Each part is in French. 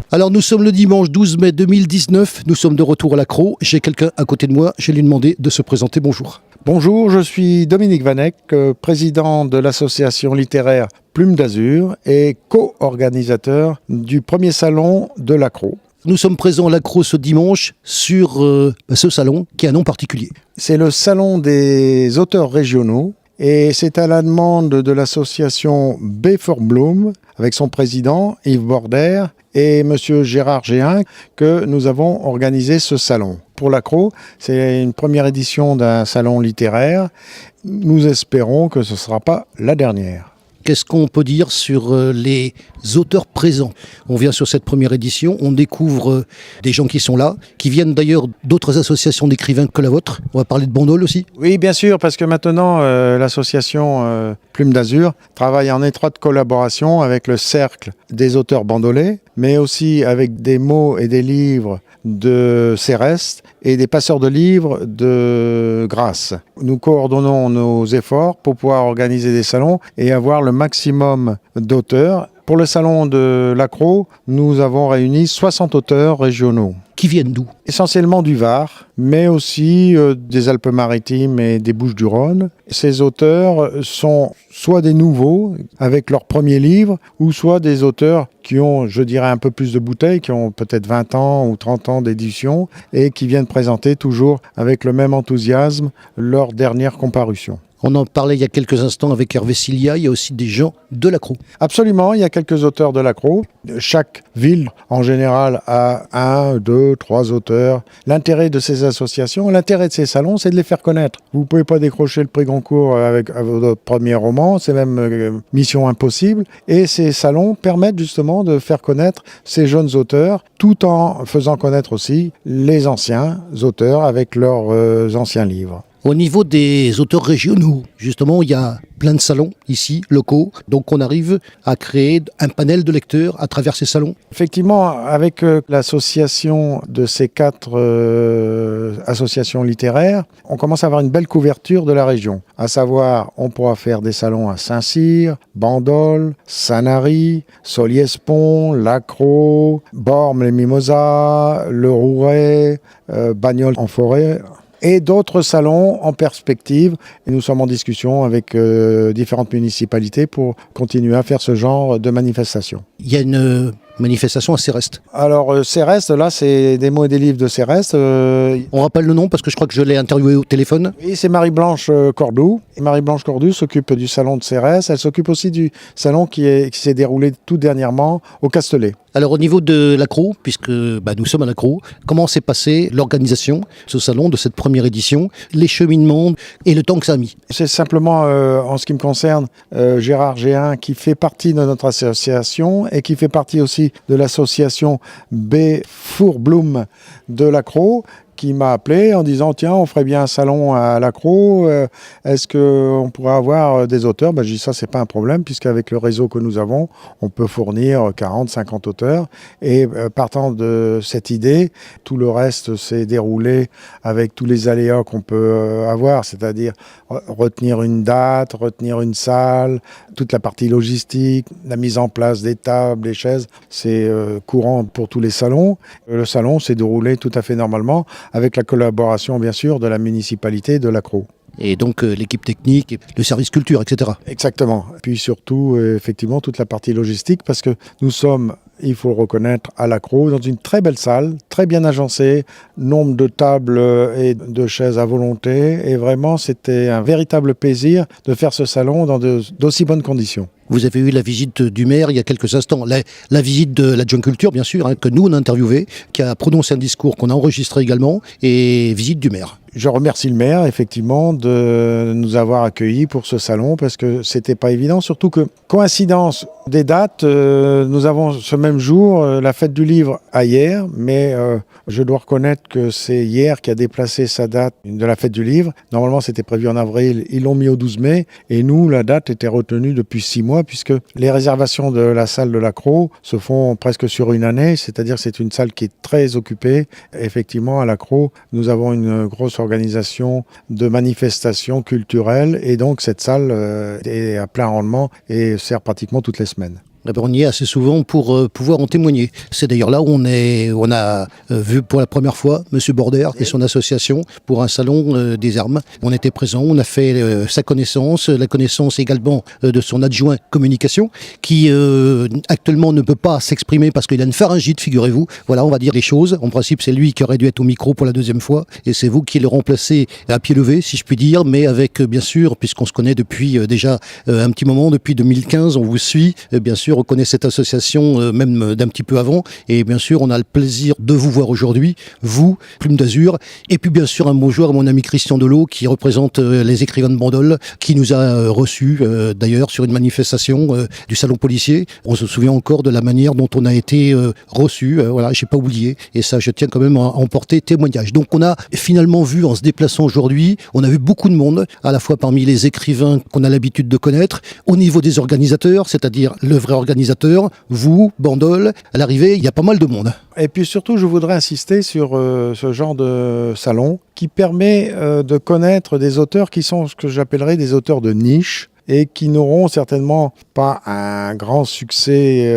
Alors nous sommes le dimanche 12 mai 2019, nous sommes de retour à l'Accro. J'ai quelqu'un à côté de moi, je vais lui demander de se présenter. Bonjour. Bonjour, je suis Dominique Vanek, président de l'association littéraire Plume d'Azur et co-organisateur du premier salon de l'Accro. Nous sommes présents à l'Accro ce dimanche sur ce salon qui a un nom particulier. C'est le salon des auteurs régionaux et c'est à la demande de l'association B for Bloom avec son président Yves Border et monsieur Gérard Géhin que nous avons organisé ce salon. Pour l'Accro, c'est une première édition d'un salon littéraire. Nous espérons que ce ne sera pas la dernière. Qu'est-ce qu'on peut dire sur les auteurs présents? On vient sur cette première édition, on découvre des gens qui sont là, qui viennent d'ailleurs d'autres associations d'écrivains que la vôtre. On va parler de Bandol aussi. Oui, bien sûr, parce que maintenant, l'association Plume d'Azur travaille en étroite collaboration avec le Cercle des auteurs bandolais, mais aussi avec des mots et des livres de Céreste et des passeurs de livres de Grasse. Nous coordonnons nos efforts pour pouvoir organiser des salons et avoir le maximum d'auteurs. Pour le salon de l'Accro, nous avons réuni 60 auteurs régionaux. Qui viennent d'où? Essentiellement du Var, mais aussi des Alpes-Maritimes et des Bouches-du-Rhône. Ces auteurs sont soit des nouveaux avec leur premier livre, ou soit des auteurs qui ont, je dirais, un peu plus de bouteilles, qui ont peut-être 20 ans ou 30 ans d'édition, et qui viennent présenter toujours avec le même enthousiasme leur dernière comparution. On en parlait il y a quelques instants avec Hervé Cilia, il y a aussi des gens de l'Accro. Absolument, il y a quelques auteurs de l'Accro. Chaque ville, en général, a 1, 2, 3 auteurs. L'intérêt de ces associations, l'intérêt de ces salons, c'est de les faire connaître. Vous ne pouvez pas décrocher le prix Goncourt avec votre premier roman, c'est même mission impossible. Et ces salons permettent justement de faire connaître ces jeunes auteurs, tout en faisant connaître aussi les anciens auteurs avec leurs anciens livres. Au niveau des auteurs régionaux, justement, il y a plein de salons ici, locaux. Donc on arrive à créer un panel de lecteurs à travers ces salons. Effectivement, avec l'association de ces 4 associations littéraires, on commence à avoir une belle couverture de la région. À savoir, on pourra faire des salons à Saint-Cyr, Bandol, Sanary, Soliespont, l'Accro, Bormes, les Mimosas, le Rouret, Bagnols en forêt, et d'autres salons en perspective. Et nous sommes en discussion avec différentes municipalités pour continuer à faire ce genre de manifestation. Il y a une manifestation à Céreste. Alors Céreste, là, c'est des mots et des livres de Céreste. On rappelle le nom parce que je crois que je l'ai interviewé au téléphone. Oui, c'est Marie-Blanche Cordoue. Et Marie-Blanche Cordoue s'occupe du salon de Céreste. Elle s'occupe aussi du salon qui s'est déroulé tout dernièrement au Castellet. Alors au niveau de l'Accro, puisque nous sommes à l'Accro, comment s'est passée l'organisation de ce salon, de cette première édition, les cheminements et le temps que ça a mis? C'est simplement, en ce qui me concerne, Gérard Géhin qui fait partie de notre association et qui fait partie aussi de l'association B for Bloom de l'Accro, qui m'a appelé en disant tiens, on ferait bien un salon à l'Accro, est-ce qu'on pourrait avoir des auteurs? Je dis ça, c'est pas un problème, puisqu'avec le réseau que nous avons, on peut fournir 40, 50 auteurs. Et partant de cette idée, tout le reste s'est déroulé avec tous les aléas qu'on peut avoir, c'est-à-dire retenir une date, retenir une salle, toute la partie logistique, la mise en place des tables, des chaises, c'est courant pour tous les salons. Le salon s'est déroulé tout à fait normalement, avec la collaboration, bien sûr, de la municipalité de l'Accro. Et donc l'équipe technique, le service culture, etc. Exactement. Puis surtout, effectivement, toute la partie logistique, parce que nous sommes, il faut le reconnaître, à l'Accro, dans une très belle salle, très bien agencée, nombre de tables et de chaises à volonté. Et vraiment, c'était un véritable plaisir de faire ce salon dans d'aussi bonnes conditions. Vous avez eu la visite du maire il y a quelques instants, la visite de l'adjoint culture, bien sûr, que nous on a interviewé, qui a prononcé un discours qu'on a enregistré également, et visite du maire. Je remercie le maire, effectivement, de nous avoir accueillis pour ce salon, parce que c'était pas évident, surtout que, coïncidence des dates, nous avons ce même jour la fête du livre à hier, mais je dois reconnaître que c'est hier qui a déplacé sa date de la fête du livre. Normalement, c'était prévu en avril, ils l'ont mis au 12 mai, et nous, la date était retenue depuis 6 mois, puisque les réservations de la salle de l'Accro se font presque sur une année, c'est-à-dire que c'est une salle qui est très occupée. Effectivement, à l'Accro, nous avons une grosse organisation de manifestations culturelles, et donc cette salle est à plein rendement et sert pratiquement toutes les semaines. Eh ben, on y est assez souvent pour pouvoir en témoigner. C'est d'ailleurs là où on a vu pour la première fois Monsieur Border et son association pour un salon des armes. On était présents, on a fait sa connaissance, la connaissance également de son adjoint communication qui actuellement ne peut pas s'exprimer parce qu'il a une pharyngite, figurez-vous. Voilà, on va dire les choses. En principe, c'est lui qui aurait dû être au micro pour la deuxième fois et c'est vous qui le remplacez à pied levé, si je puis dire, mais avec bien sûr, puisqu'on se connaît depuis déjà un petit moment, depuis 2015, on vous suit, bien sûr, on connaît cette association même d'un petit peu avant et bien sûr, on a le plaisir de vous voir aujourd'hui, vous, Plume d'Azur, et puis bien sûr un bonjour à mon ami Christian Delot qui représente les écrivains de Bandol, qui nous a reçus d'ailleurs sur une manifestation du salon policier. On se souvient encore de la manière dont on a été reçus, voilà, j'ai pas oublié, et ça je tiens quand même à en porter témoignage. Donc on a finalement vu en se déplaçant aujourd'hui, on a vu beaucoup de monde, à la fois parmi les écrivains qu'on a l'habitude de connaître, au niveau des organisateurs, c'est-à-dire le vrai organisateur, vous, Bandol, à l'arrivée, il y a pas mal de monde. Et puis surtout, je voudrais insister sur ce genre de salon qui permet de connaître des auteurs qui sont ce que j'appellerais des auteurs de niche et qui n'auront certainement pas un grand succès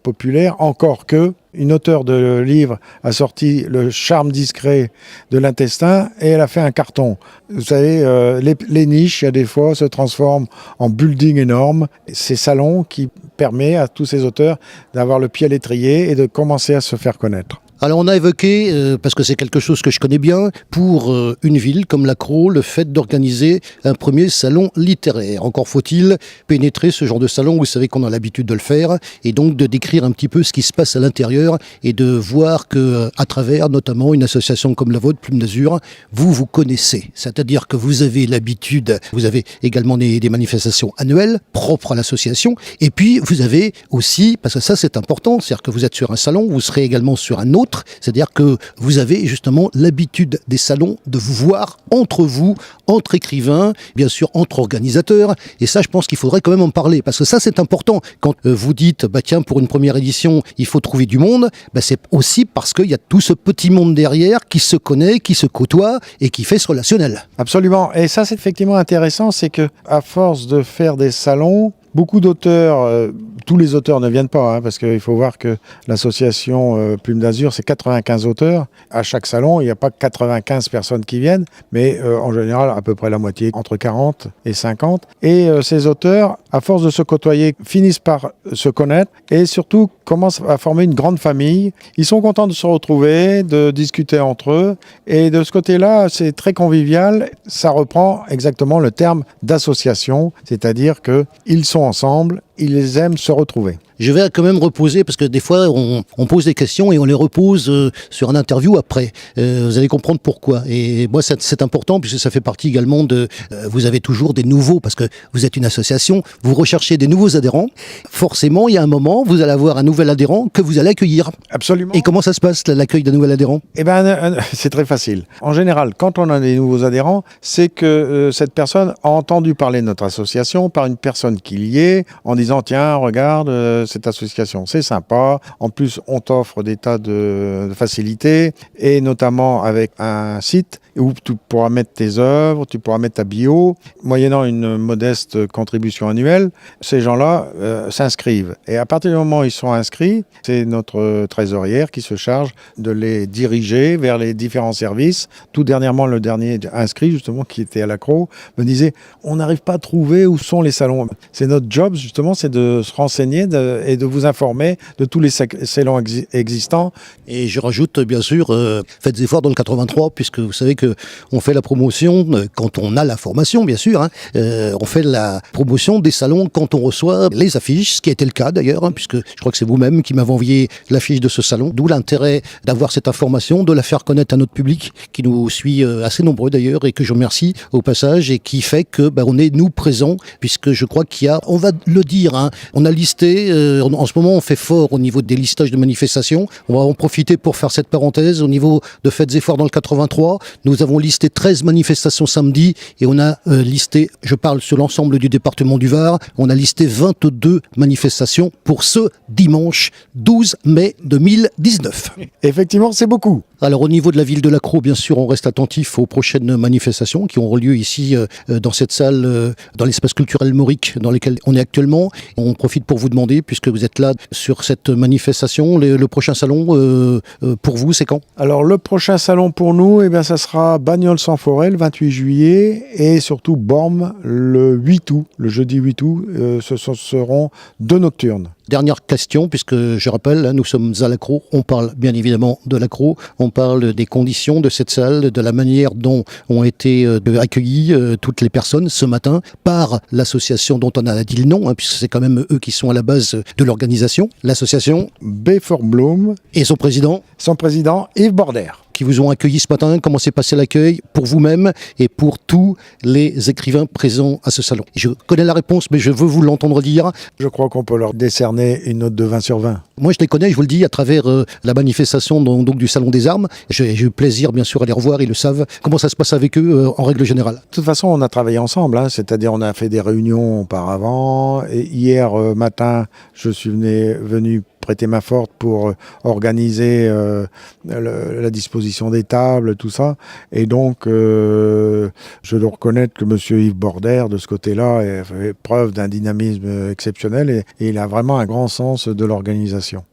populaire, encore que une auteure de livre a sorti Le charme discret de l'intestin et elle a fait un carton. Vous savez, les niches, il y a des fois, se transforment en building énorme. Ces salons qui permettent à tous ces auteurs d'avoir le pied à l'étrier et de commencer à se faire connaître. Alors on a évoqué, parce que c'est quelque chose que je connais bien, pour une ville comme La Crau, le fait d'organiser un premier salon littéraire. Encore faut-il pénétrer ce genre de salon, vous savez qu'on a l'habitude de le faire, et donc de décrire un petit peu ce qui se passe à l'intérieur et de voir que à travers notamment une association comme la vôtre, Plume d'Azur, vous connaissez. C'est-à-dire que vous avez l'habitude, vous avez également des manifestations annuelles propres à l'association, et puis vous avez aussi, parce que ça c'est important, c'est-à-dire que vous êtes sur un salon, vous serez également sur un autre. C'est-à-dire que vous avez justement l'habitude des salons de vous voir entre vous, entre écrivains, bien sûr entre organisateurs. Et ça, je pense qu'il faudrait quand même en parler. Parce que ça, c'est important. Quand vous dites, tiens, pour une première édition, il faut trouver du monde, c'est aussi parce qu'il y a tout ce petit monde derrière qui se connaît, qui se côtoie et qui fait ce relationnel. Absolument. Et ça, c'est effectivement intéressant, c'est que à force de faire des salons, beaucoup d'auteurs, tous les auteurs ne viennent pas, parce qu'il faut voir que l'association Plume d'Azur, c'est 95 auteurs. À chaque salon, il n'y a pas 95 personnes qui viennent, mais en général, à peu près la moitié, entre 40 et 50. Et ces auteurs, à force de se côtoyer, finissent par se connaître et surtout commencent à former une grande famille. Ils sont contents de se retrouver, de discuter entre eux. Et de ce côté-là, c'est très convivial. Ça reprend exactement le terme d'association, c'est-à-dire qu'ils sont ensemble, ils aiment se retrouver. Je vais quand même reposer, parce que des fois on pose des questions et on les repose sur un interview après. Vous allez comprendre pourquoi. Et moi c'est important, puisque ça fait partie également de... vous avez toujours des nouveaux, parce que vous êtes une association, vous recherchez des nouveaux adhérents. Forcément, il y a un moment, vous allez avoir un nouvel adhérent que vous allez accueillir. Absolument. Et comment ça se passe, l'accueil d'un nouvel adhérent ? Eh bien, c'est très facile. En général, quand on a des nouveaux adhérents, c'est que cette personne a entendu parler de notre association par une personne qui y est, en disant, tiens, regarde, cette association, c'est sympa. En plus, on t'offre des tas de facilités, et notamment avec un site où tu pourras mettre tes œuvres, tu pourras mettre ta bio, moyennant une modeste contribution annuelle. Ces gens-là s'inscrivent. Et à partir du moment où ils sont inscrits, c'est notre trésorière qui se charge de les diriger vers les différents services. Tout dernièrement, le dernier inscrit, justement, qui était à La Crau, me disait, on n'arrive pas à trouver où sont les salons. C'est notre job, justement, c'est de se renseigner et de vous informer de tous les salons existants. Et je rajoute, bien sûr, faites des efforts dans le 83, puisque vous savez qu'on fait la promotion quand on a la formation, bien sûr. On fait la promotion des salons quand on reçoit les affiches, ce qui a été le cas d'ailleurs, puisque je crois que c'est vous-même qui m'avez envoyé l'affiche de ce salon. D'où l'intérêt d'avoir cette information, de la faire connaître à notre public, qui nous suit assez nombreux d'ailleurs, et que je remercie au passage, et qui fait que on est nous présents, puisque je crois qu'il y a, on va le dire, on a listé, en ce moment on fait fort au niveau des listages de manifestations. On va en profiter pour faire cette parenthèse. Au niveau de Faites Efforts dans le 83, nous avons listé 13 manifestations samedi, et on a listé, je parle sur l'ensemble du département du Var, on a listé 22 manifestations pour ce dimanche 12 mai 2019. Effectivement, c'est beaucoup. Alors au niveau de la ville de Lacros, bien sûr, on reste attentif aux prochaines manifestations qui auront lieu ici dans cette salle, dans l'espace culturel maurique dans lequel on est actuellement. On profite pour vous demander, puisque vous êtes là sur cette manifestation, le prochain salon pour vous, c'est quand? Alors le prochain salon pour nous, eh bien, ça sera Bagnols-en-Forêt le 28 juillet et surtout Bormes le 8 août, le jeudi 8 août. Ce seront 2 nocturnes. Dernière question, puisque je rappelle, nous sommes à Lacros, on parle bien évidemment de Lacros, on parle des conditions de cette salle, de la manière dont ont été accueillies toutes les personnes ce matin par l'association dont on a dit le nom, puisque c'est quand même eux qui sont à la base de l'organisation, l'association B4 Bloom et son président Yves Border. Qui vous ont accueilli ce matin. Comment s'est passé l'accueil pour vous-même et pour tous les écrivains présents à ce salon? Je connais la réponse, mais je veux vous l'entendre dire. Je crois qu'on peut leur décerner une note de 20 sur 20. Moi, je les connais, je vous le dis, à travers la manifestation donc, du Salon des Armes. J'ai eu plaisir, bien sûr, à les revoir, ils le savent. Comment ça se passe avec eux en règle générale? De toute façon, on a travaillé ensemble, c'est-à-dire on a fait des réunions auparavant. Et hier matin, je suis venu prêter main forte pour organiser la disposition des tables, tout ça. Et donc, je dois reconnaître que M. Yves Border, de ce côté-là, a fait preuve d'un dynamisme exceptionnel et il a vraiment un grand sens de l'organisation.